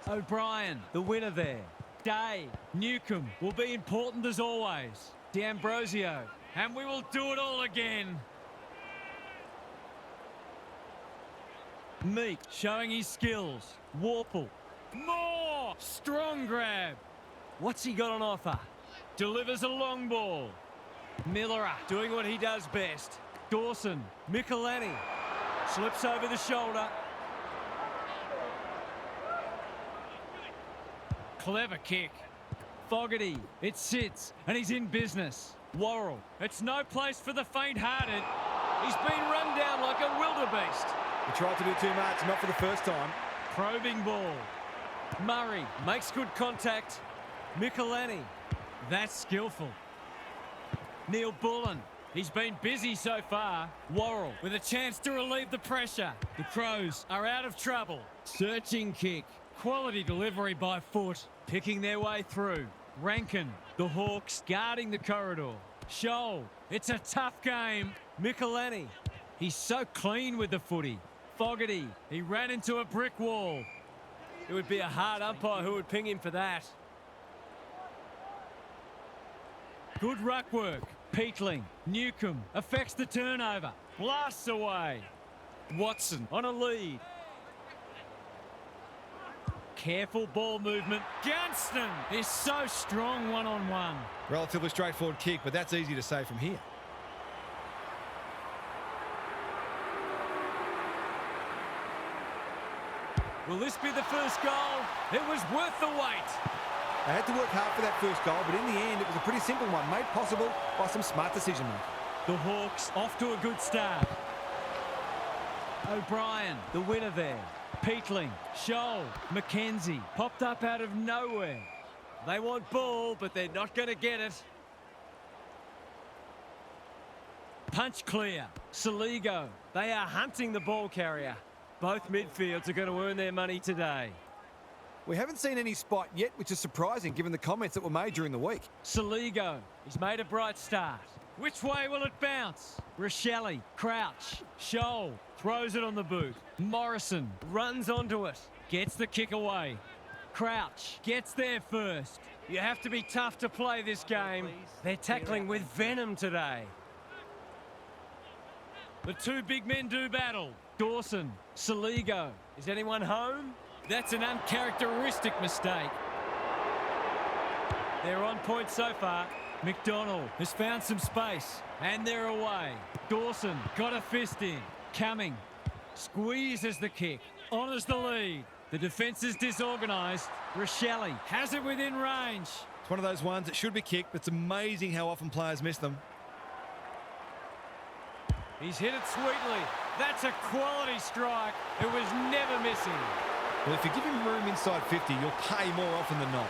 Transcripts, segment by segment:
O'Brien, the winner there. Day, Newcomb will be important as always. D'Ambrosio, and we will do it all again. Meek showing his skills. Warple. More! Strong grab. What's he got on offer? Delivers a long ball. Miller doing what he does best. Dawson. Michelini. Slips over the shoulder. Clever kick. Fogarty. It sits and he's in business. Worrell. It's no place for the faint-hearted. He's been run down like a wildebeest. He tried to do too much, not for the first time. Probing ball. Murray makes good contact. Michelini. That's skillful. Neil Bullen. He's been busy so far. Worrell with a chance to relieve the pressure. The Crows are out of trouble. Searching kick. Quality delivery by foot. Picking their way through. Rankin. The Hawks guarding the corridor. Scholl. It's a tough game. Michelini. He's so clean with the footy. Fogarty. He ran into a brick wall. It would be a hard umpire who would ping him for that. Good ruck work. Peatling. Newcomb affects the turnover. Blasts away. Watson on a lead. Careful ball movement. Gunston is so strong one-on-one. Relatively straightforward kick, but that's easy to say from here. Will this be the first goal? It was worth the wait. They had to work hard for that first goal, but in the end, it was a pretty simple one, made possible by some smart decision-making. The Hawks off to a good start. O'Brien, the winner there. Peatling, Scholl, McKenzie, popped up out of nowhere. They want ball, but they're not going to get it. Punch clear. Saligo. They are hunting the ball carrier. Both midfields are going to earn their money today. We haven't seen any spot yet, which is surprising given the comments that were made during the week. Saligo. He's made a bright start. Which way will it bounce? Rochelle, Crouch, Scholl throws it on the boot. Morrison runs onto it, gets the kick away. Crouch gets there first. You have to be tough to play this game. They're tackling with venom today. The two big men do battle. Dawson, Saligo. Is anyone home? That's an uncharacteristic mistake. They're on point so far. McDonald has found some space, and they're away. Dawson got a fist in. Cumming squeezes the kick, honours the lead. The defence is disorganised. Rochelle has it within range. It's one of those ones that should be kicked, but it's amazing how often players miss them. He's hit it sweetly. That's a quality strike. It was never missing. Well, if you give him room inside 50, you'll pay more often than not.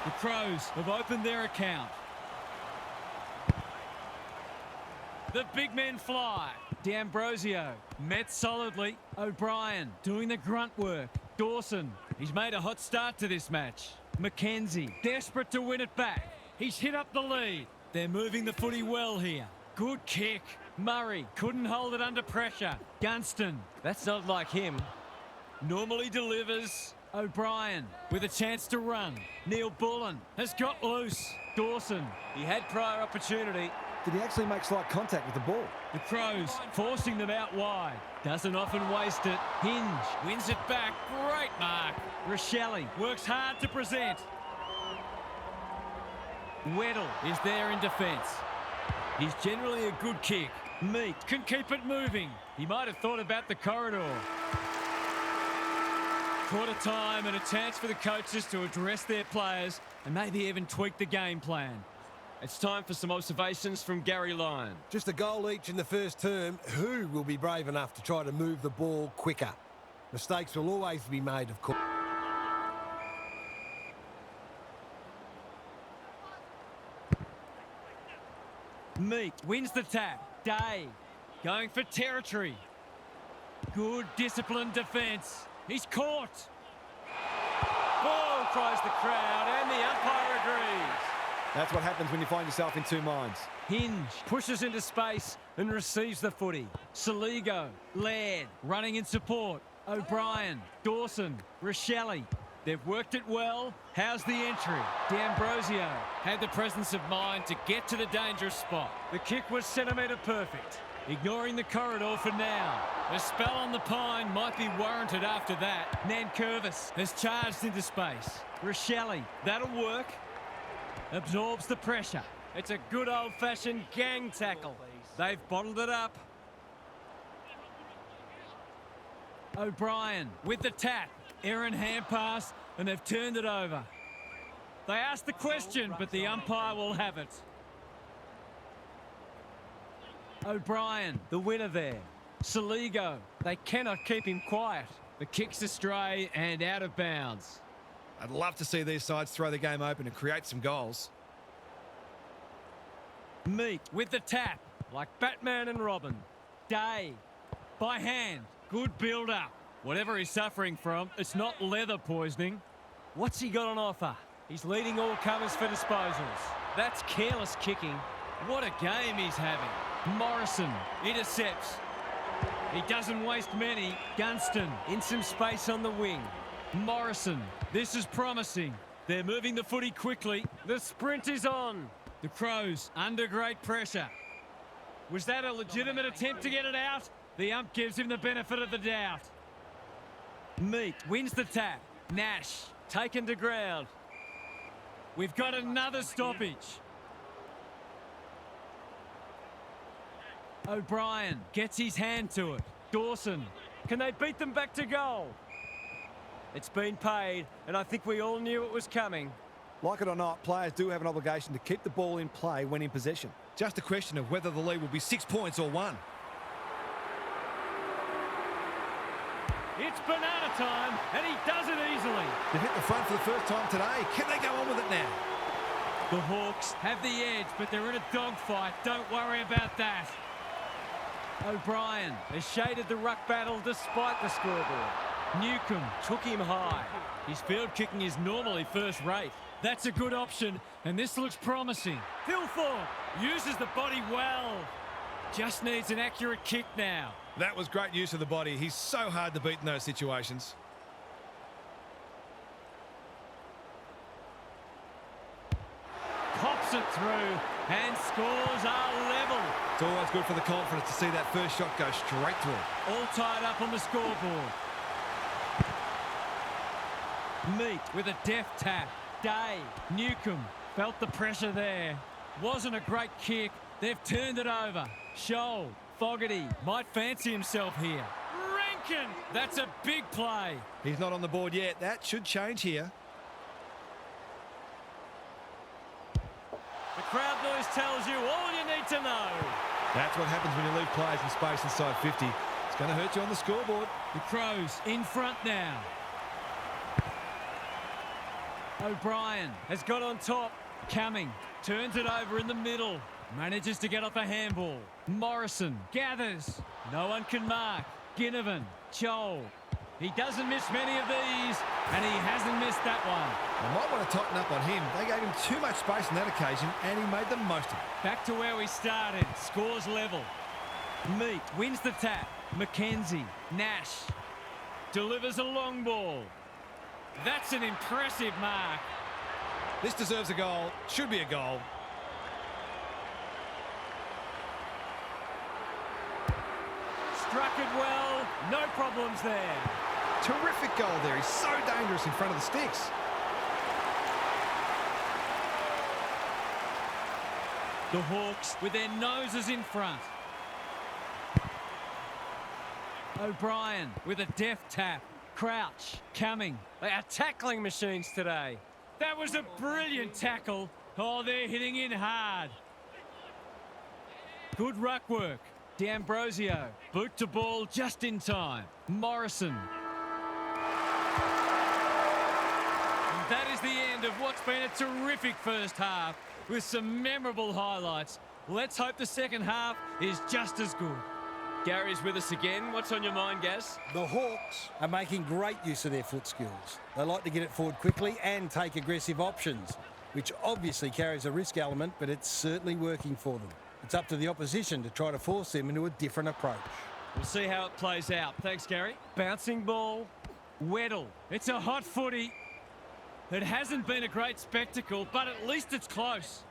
The Crows have opened their account. The big men fly. D'Ambrosio met solidly. O'Brien doing the grunt work. Dawson, he's made a hot start to this match. McKenzie, desperate to win it back. He's hit up the lead. They're moving the footy well here. Good kick. Murray couldn't hold it under pressure. Gunston, that's not like him. Normally delivers. O'Brien with a chance to run. Neil Bullen has got loose. Dawson, he had prior opportunity. Did he actually make slight contact with the ball? The Crows forcing them out wide. Doesn't often waste it. Hinge wins it back. Great mark. Rochelle works hard to present. Weddle is there in defence. He's generally a good kick. Meek can keep it moving. He might have thought about the corridor. Quarter time and a chance for the coaches to address their players and maybe even tweak the game plan. It's time for some observations from Gary Lyon. Just a goal each in the first term. Who will be brave enough to try to move the ball quicker? Mistakes will always be made, of course. Meek wins the tap. Day going for territory. Good disciplined defence. He's caught. Ball, cries the crowd, and the umpire agrees. That's what happens when you find yourself in two minds. Hinge pushes into space and receives the footy. Saligo, Laird running in support. O'Brien, Dawson, Rochelle. They've worked it well. How's the entry? D'Ambrosio had the presence of mind to get to the dangerous spot. The kick was centimetre perfect. Ignoring the corridor for now. A spell on the pine might be warranted after that. Nankervis has charged into space. Rochelle, that'll work. Absorbs the pressure. It's a good old-fashioned gang tackle. They've bottled it up. O'Brien with the tap. Errant hand pass, and they've turned it over. They asked the question, but the umpire will have it. O'Brien, the winner there. Saligo, they cannot keep him quiet. The kick's astray and out of bounds. I'd love to see these sides throw the game open and create some goals. Meat with the tap, like Batman and Robin. Day, by hand, good build-up. Whatever he's suffering from, it's not leather poisoning. What's he got on offer? He's leading all comers for disposals. That's careless kicking. What a game he's having. Morrison intercepts. He doesn't waste many. Gunston in some space on the wing. Morrison, this is promising. They're moving the footy quickly. The sprint is on. The Crows under great pressure. Was that a legitimate attempt to get it out? The ump gives him the benefit of the doubt. Meat wins the tap. Nash taken to ground. We've got another stoppage. O'Brien gets his hand to it. Dawson, can they beat them back to goal? It's been paid, and I think we all knew it was coming. Like it or not, players do have an obligation to keep the ball in play when in possession. Just a question of whether the lead will be 6 points or 1. It's banana time, and he does it easily. They've hit the front for the first time today. Can they go on with it now? The Hawks have the edge, but they're in a dogfight. Don't worry about that. O'Brien has shaded the ruck battle despite the scoreboard. Newcomb took him high. His field kicking is normally first rate. That's a good option, and this looks promising. Hawthorn uses the body well. Just needs an accurate kick now. That was great use of the body. He's so hard to beat in those situations. Pops it through, and scores are level. It's always good for the confidence to see that first shot go straight through. All tied up on the scoreboard. Meat with a deft tap. Day, Newcomb felt the pressure there. Wasn't a great kick. They've turned it over. Scholl, Fogarty might fancy himself here. Rankin, that's a big play. He's not on the board yet. That should change here. The crowd noise tells you all you need to know. That's what happens when you leave players in space inside 50. It's going to hurt you on the scoreboard. The Crows in front now. O'Brien has got on top. Cumming turns it over in the middle. Manages to get off a handball. Morrison gathers. No one can mark. Ginnivan, Chol. He doesn't miss many of these, and he hasn't missed that one. They might want to tighten up on him. They gave him too much space on that occasion, and he made the most of it. Back to where we started. Scores level. Meat wins the tap. McKenzie, Nash. Delivers a long ball. That's an impressive mark. This deserves a goal. Should be a goal. Struck it well. No problems there. Terrific goal there. He's so dangerous in front of the sticks. The Hawks with their noses in front. O'Brien with a deft tap. Crouch, Cumming. They are tackling machines today. That was a brilliant tackle. Oh, they're hitting in hard. Good ruck work. D'Ambrosio, boot to ball just in time. Morrison. And that is the end of what's been a terrific first half with some memorable highlights. Let's hope the second half is just as good. Gary's with us again. What's on your mind, Gaz? The Hawks are making great use of their foot skills. They like to get it forward quickly and take aggressive options. which obviously carries a risk element, but it's certainly working for them. It's up to the opposition to try to force them into a different approach. We'll see how it plays out. Thanks, Gary. Bouncing ball. Weddle. It's a hot footy. It hasn't been a great spectacle, but at least it's close.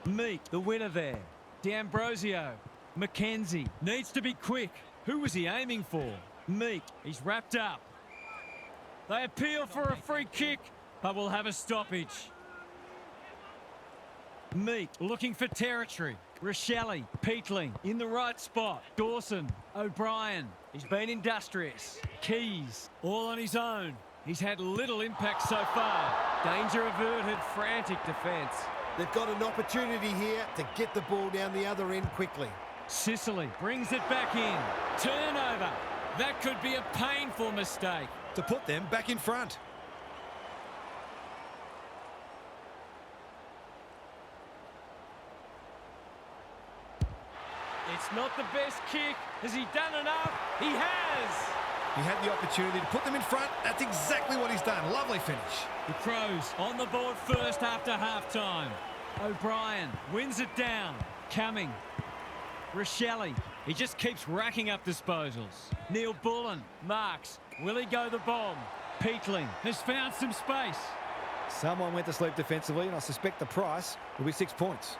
Meek, the winner there. D'Ambrosio. McKenzie needs to be quick. Who was he aiming for? Meek, he's wrapped up. They appeal for a free kick, but will have a stoppage. Meek looking for territory. Rochelle, Peatling in the right spot. Dawson, O'Brien, he's been industrious. Keys, all on his own. He's had little impact so far. Danger averted, frantic defence. They've got an opportunity here to get the ball down the other end quickly. Sicily brings it back in. Turnover. That could be a painful mistake. To put them back in front. It's not the best kick. Has he done enough? He has! He had the opportunity to put them in front. That's exactly what he's done. Lovely finish. The Crows on the board first after half-time. O'Brien wins it down. Cumming. Rochelle. He just keeps racking up disposals. Neil Bullen marks. Will he go the bomb? Peatling has found some space. Someone went to sleep defensively, and I suspect the price will be 6 points.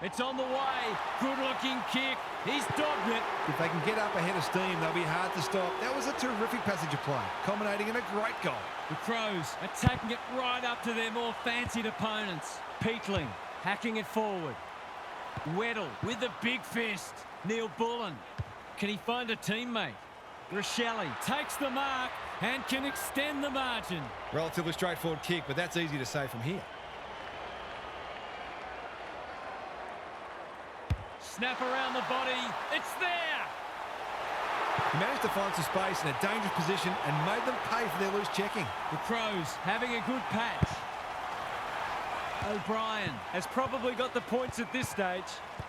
It's on the way. Good-looking kick. He's dogged it. If they can get up ahead of steam, they'll be hard to stop. That was a terrific passage of play, culminating in a great goal. The Crows are taking it right up to their more fancied opponents. Peatling hacking it forward. Weddle with the big fist. Neil Bullen. Can he find a teammate? Rochelle takes the mark and can extend the margin. Relatively straightforward kick, but that's easy to say from here. Snap around the body. It's there. He managed to find some space in a dangerous position and made them pay for their loose checking. The Crows having a good patch. O'Brien has probably got the points at this stage.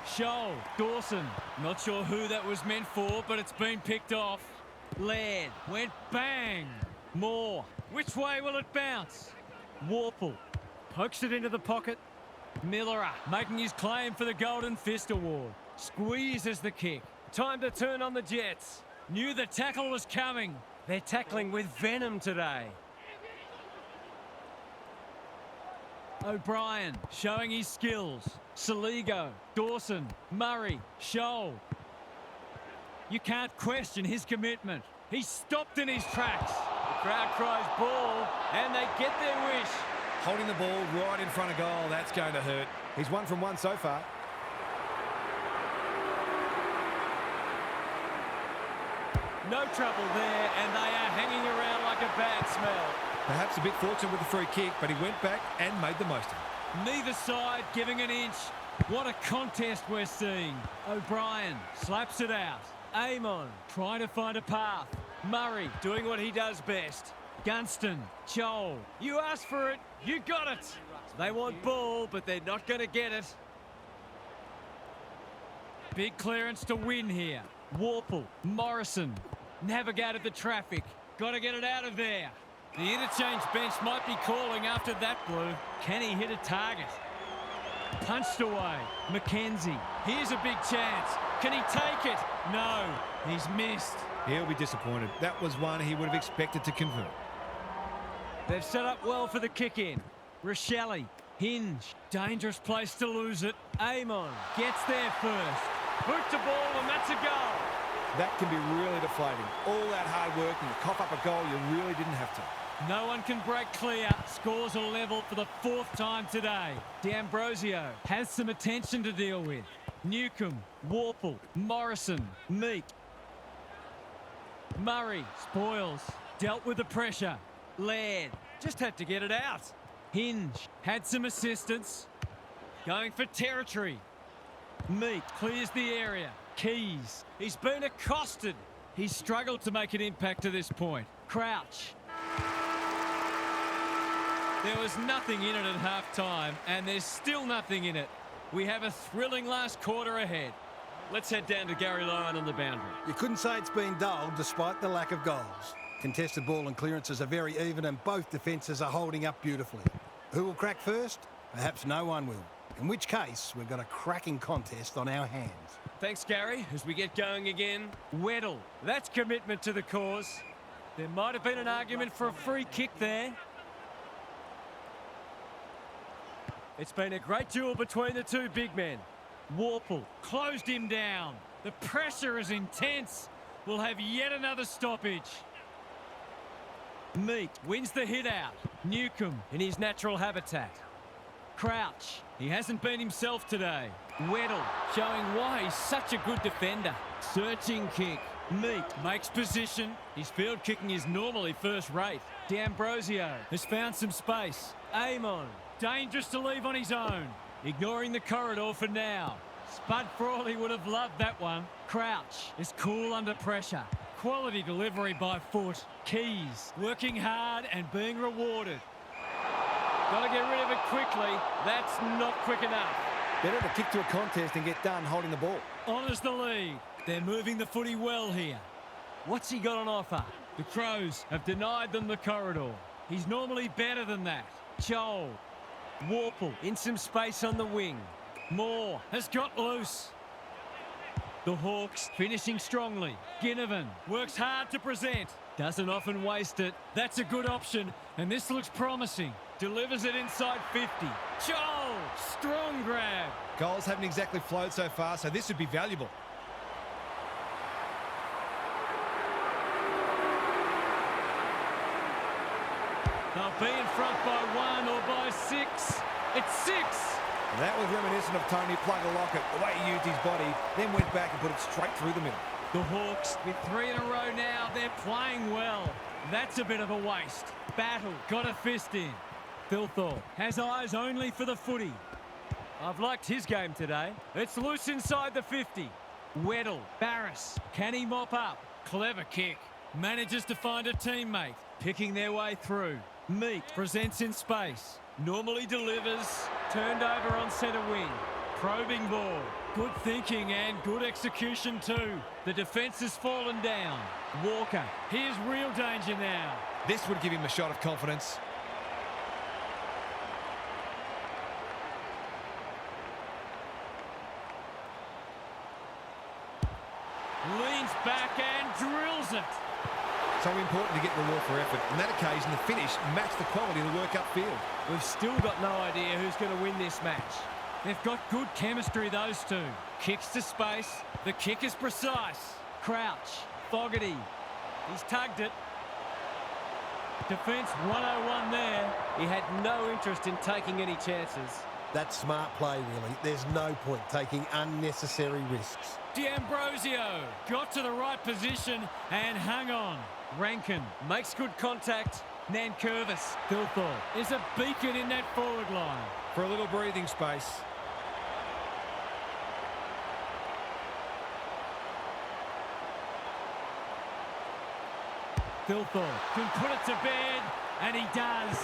Scholl, Dawson. Not sure who that was meant for, but it's been picked off. Laird went bang. Moore. Which way will it bounce? Warple pokes it into the pocket. Millerer making his claim for the Golden Fist Award. Squeezes the kick. Time to turn on the Jets. Knew the tackle was coming. They're tackling with venom today. O'Brien showing his skills. Saligo, Dawson, Murray, Scholl. You can't question his commitment. He's stopped in his tracks. The crowd cries ball, and they get their wish. Holding the ball right in front of goal, that's going to hurt. He's 1 from 1 so far. No trouble there, and they are hanging around like a bad smell. Perhaps a bit fortunate with the free kick, but he went back and made the most of it. Neither side giving an inch. What a contest we're seeing. O'Brien slaps it out. Amon trying to find a path. Murray doing what he does best. Gunston, Joel, you asked for it, you got it. They want ball, but they're not going to get it. Big clearance to win here. Warple, Morrison, navigated the traffic. Got to get it out of there. The interchange bench might be calling after that blue. Can he hit a target? Punched away. McKenzie. Here's a big chance. Can he take it? No, he's missed. He'll be disappointed. That was one he would have expected to convert. They've set up well for the kick-in. Rochelle, Hinge, dangerous place to lose it. Amon gets there first. Boot to ball, and that's a goal. That can be really deflating. All that hard work and to cough up a goal you really didn't have to. No one can break clear. Scores are level for the 4th time today. D'Ambrosio has some attention to deal with. Newcomb, Warple, Morrison, Meek. Murray spoils. Dealt with the pressure. Laird just had to get it out. Hinge had some assistance. Going for territory. Meek clears the area. Keys. He's been accosted. He's struggled to make an impact to this point. Crouch. There was nothing in it at half-time, and there's still nothing in it. We have a thrilling last quarter ahead. Let's head down to Gary Lyon on the boundary. You couldn't say it's been dull despite the lack of goals. Contested ball and clearances are very even and both defences are holding up beautifully. Who will crack first? Perhaps no one will. In which case, we've got a cracking contest on our hands. Thanks, Gary. As we get going again, Weddle. That's commitment to the cause. There might have been an argument for a free kick there. It's been a great duel between the two big men. Warple closed him down. The pressure is intense. We'll have yet another stoppage. Meat wins the hit out. Newcomb in his natural habitat. Crouch. He hasn't been himself today. Weddle showing why he's such a good defender. Searching kick. Meat makes position. His field kicking is normally first rate. D'Ambrosio has found some space. Amon, dangerous to leave on his own. Ignoring the corridor for now. Spud Frawley would have loved that one. Crouch is cool under pressure. Quality delivery by foot. Keys working hard and being rewarded. Got to get rid of it quickly. That's not quick enough. Better to kick to a contest and get done holding the ball. Honours the lead. They're moving the footy well here. What's he got on offer? The Crows have denied them the corridor. He's normally better than that. Joel. Warple in some space on the wing. Moore has got loose. The Hawks finishing strongly. Ginnivan works hard to present. Doesn't often waste it. That's a good option, and this looks promising. Delivers it inside 50. Joel, strong grab. Goals haven't exactly flowed so far, so this would be valuable. They'll be in front by 1 or by 6. It's 6. That was reminiscent of Tony Plugger-Lockett, the way he used his body, then went back and put it straight through the middle. The Hawks with 3 in a row now. They're playing well. That's a bit of a waste. Battle got a fist in. Thilthorpe has eyes only for the footy. I've liked his game today. It's loose inside the 50. Weddle, Barris, can he mop up? Clever kick. Manages to find a teammate. Picking their way through. Meat presents in space. Normally delivers. Turned over on centre wing. Probing ball. Good thinking and good execution too. The defence has fallen down. Walker, here's real danger now. This would give him a shot of confidence. Leans back and drills it. So important to get the reward for effort. On that occasion, the finish matched the quality of the work upfield. We've still got no idea who's going to win this match. They've got good chemistry, those two. Kicks to space. The kick is precise. Crouch. Fogarty. He's tugged it. Defence 101 there. He had no interest in taking any chances. That's smart play, really. There's no point taking unnecessary risks. D'Ambrosio got to the right position and hung on. Rankin makes good contact. Nankervis. Thilthorpe is a beacon in that forward line. For a little breathing space. Thilthorpe can put it to bed, and he does.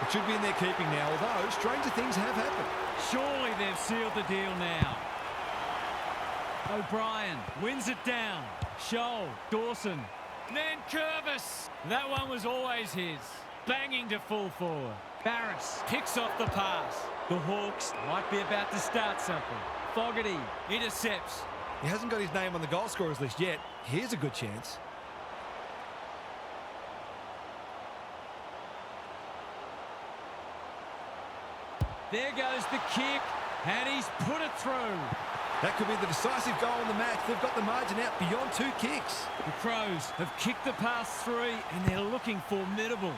It should be in their keeping now, although stranger things have happened. Surely they've sealed the deal now. O'Brien wins it down. Scholl, Dawson, Nankervis. That one was always his. Banging to full forward. Barris picks off the pass. The Hawks might be about to start something. Fogarty intercepts. He hasn't got his name on the goal scorers list yet. Here's a good chance. There goes the kick, and he's put it through. That could be the decisive goal in the match. They've got the margin out beyond 2 kicks. The Crows have kicked the pass 3, and they're looking formidable.